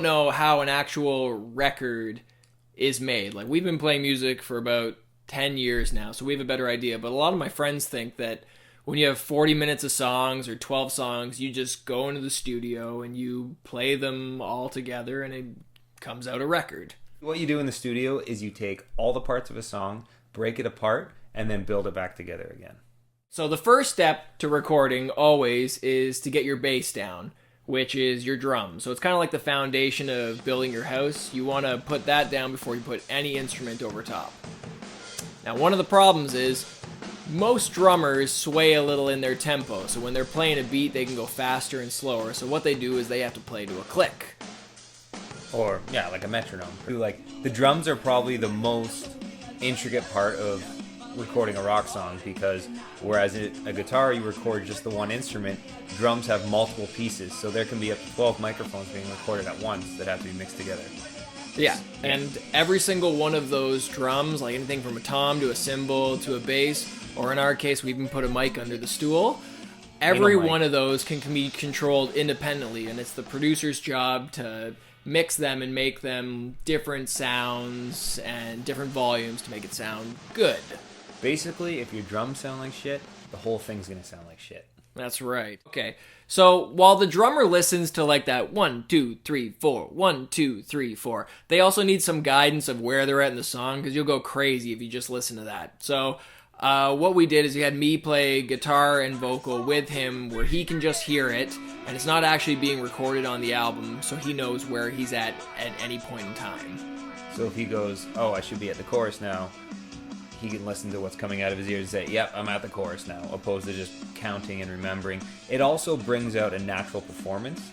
don't know how an actual record is made. Like, we've been playing music for about 10 years now, so we have a better idea. But a lot of my friends think that when you have 40 minutes of songs or 12 songs, you just go into the studio and you play them all together and it comes out a record. What you do in the studio is you take all the parts of a song, break it apart, and then build it back together again. So the first step to recording always is to get your bass down, which is your drums. So it's kind of like the foundation of building your house. You want to put that down before you put any instrument over top. Now, one of the problems is most drummers sway a little in their tempo. So when they're playing a beat, they can go faster and slower. So what they do is they have to play to a click. Or, yeah, like a metronome. Like, the drums are probably the most intricate part of recording a rock song, because whereas a guitar, you record just the one instrument, drums have multiple pieces. So there can be up to 12 microphones being recorded at once that have to be mixed together. Yeah, and every single one of those drums, like anything from a tom to a cymbal to a bass, or in our case, we even put a mic under the stool, every one of those can be controlled independently, and it's the producer's job to mix them and make them different sounds and different volumes to make it sound good. Basically, if your drums sound like shit, the whole thing's gonna sound like shit. That's right. Okay, so while the drummer listens to like that 1, 2, 3, 4, 1, 2, 3, 4, they also need some guidance of where they're at in the song, because you'll go crazy if you just listen to that. So what we did is we had me play guitar and vocal with him where he can just hear it, and it's not actually being recorded on the album, so he knows where he's at any point in time. So if he goes, oh, I should be at the chorus now, he can listen to what's coming out of his ears and say, yep, I'm at the chorus now, opposed to just counting and remembering. It also brings out a natural performance.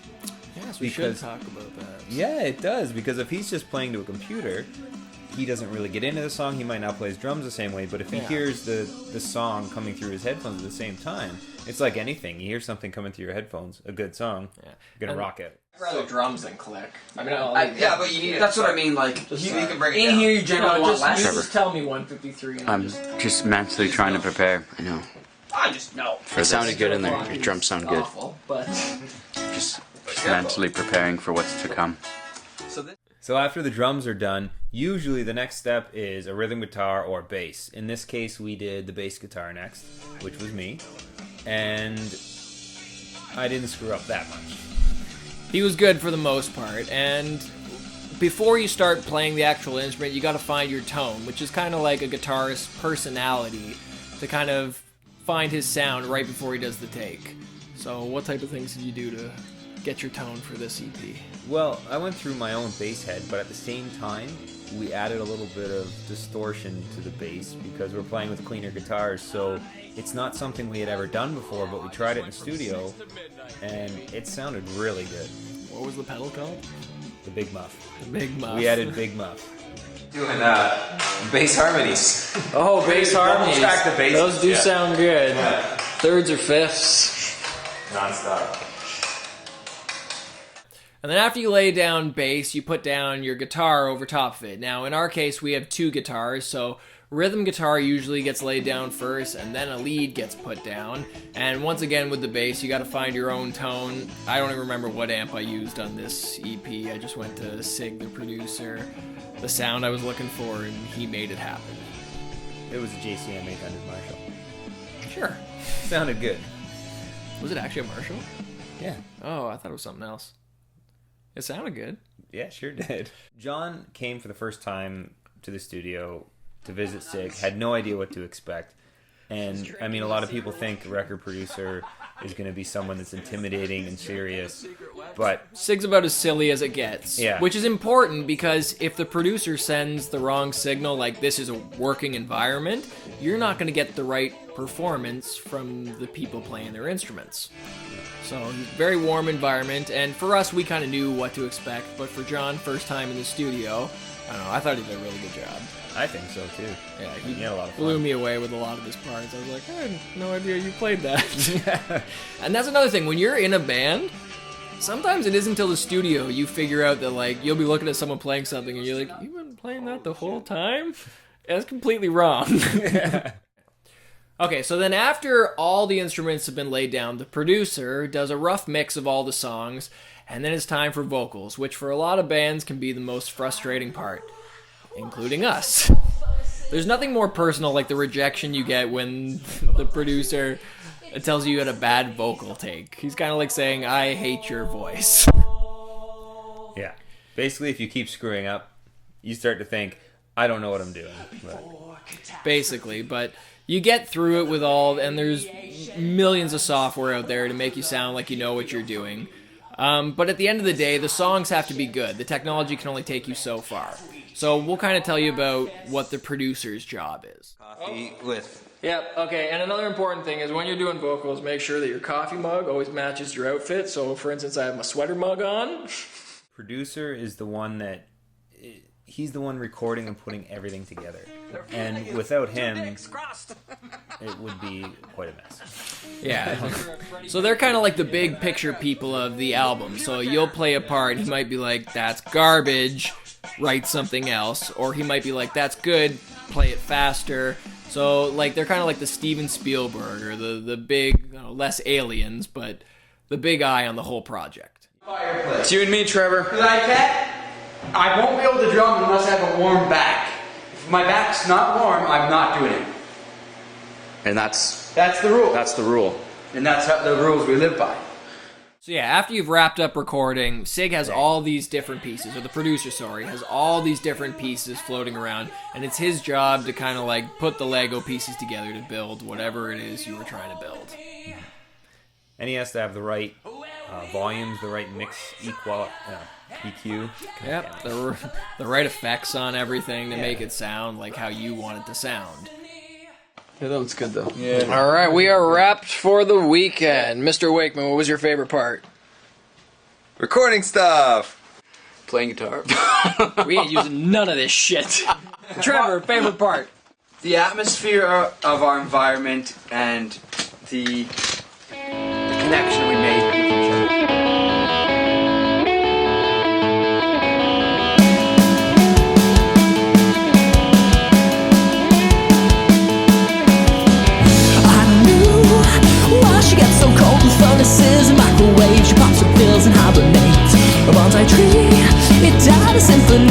Yes, we should talk about that. Yeah, it does, because if he's just playing to a computer, he doesn't really get into the song. He might not play his drums the same way, but if he hears the song coming through his headphones at the same time, it's like anything. You hear something coming through your headphones, a good song, you're going to rock it. I'd rather drums than click. I mean, but you need that's what I mean, like, you can bring it in down. here you generally want less. Trevor. Just tell me 153. And I'm just mentally trying to prepare. I know. I just know. It sounded good in there. Your drums sound good. awful, but Just mentally preparing for what's to come. So after the drums are done, usually the next step is a rhythm guitar or bass. In this case, we did the bass guitar next, which was me, and I didn't screw up that much. he was good for the most part. And before you start playing the actual instrument, you got to find your tone, which is kind of like a guitarist's personality, to kind of find his sound right before he does the take. So what type of things did you do to get your tone for this EP? Well, I went through my own bass head, but at the same time, we added a little bit of distortion to the bass because we're playing with cleaner guitars, so it's not something we had ever done before, but we tried it in the studio, and it sounded really good. What was the pedal called? The Big Muff. The Big Muff. We added Big Muff. Doing bass harmonies. Oh, bass harmonies. Track the bass. Those do sound good. Thirds or fifths. Non-stop. And then after you lay down bass, you put down your guitar over top of it. Now, in our case, we have two guitars, so rhythm guitar usually gets laid down first, and then a lead gets put down. And once again, with the bass, you got to find your own tone. I don't even remember what amp I used on this EP. I just went to Sig, the producer, the sound I was looking for, and he made it happen. It was a JCM 800 Marshall. Sure. Sounded good. Was it actually a Marshall? Yeah. Oh, I thought it was something else. It sounded good. Yeah, sure did. John came for the first time to the studio to visit Sig, had no idea what to expect. And, I mean, a lot of people think a record producer is going to be someone that's intimidating and serious, but Sig's about as silly as it gets. Yeah. Which is important because if the producer sends the wrong signal, like this is a working environment, you're not going to get the right performance from the people playing their instruments. So, very warm environment, and for us, we kind of knew what to expect, but for John, first time in the studio, I don't know, I thought he did a really good job. I think so, too. Yeah, He had a lot of fun. blew me away with a lot of his parts. I was like, I had no idea you played that. And that's another thing, when you're in a band, sometimes it isn't until the studio you figure out that, like, you'll be looking at someone playing something and you're like, you've been playing that the whole time? That's completely wrong. Okay, so then after all the instruments have been laid down, the producer does a rough mix of all the songs, And then it's time for vocals, which for a lot of bands can be the most frustrating part, including us. There's nothing more personal like the rejection you get when the producer tells you had a bad vocal take. He's kind of like saying, I hate your voice. Yeah. Basically, if you keep screwing up, you start to think, I don't know what I'm doing. Basically, but you get through it with all, and there's millions of software out there to make you sound like you know what you're doing. But at the end of the day, the songs have to be good. The technology can only take you so far. So we'll kind of tell you about what the producer's job is. Coffee with. Yep, okay, and another important thing is when you're doing vocals, make sure that your coffee mug always matches your outfit. So, for instance, I have my sweater mug on. Producer is the one that... He's the one recording and putting everything together. And without him, it would be quite a mess. Yeah. So they're kind of like the big picture people of the album. So you'll play a part, he might be like, that's garbage, write something else. Or he might be like, that's good, play it faster. So, like, they're kind of like the Steven Spielberg, or the big, less aliens, but the big eye on the whole project. Fireplace. It's you and me, Trevor. Because I won't be able to drum unless I have a warm back. If my back's not warm, I'm not doing it. And that's That's the rule. the rule. And that's how the rules we live by. So yeah, after you've wrapped up recording, Sig has all these different pieces, or the producer, sorry, has all these different pieces floating around, and it's his job to kind of like put the Lego pieces together to build whatever it is you were trying to build. And he has to have the right volumes, the right mix, EQ. Yep, the right effects on everything to make it sound like how you want it to sound. Yeah, that looks good though. Yeah. All right, we are wrapped for the weekend. Mr. Wakeman, what was your favorite part? Recording stuff. Playing guitar. We ain't using none of this shit. Trevor, favorite part? The atmosphere of our environment and the connection we made with each other. I knew why she gets so cold with furnaces and microwaves. She pops her pills and hibernates. A bonsai tree, it died a symphony.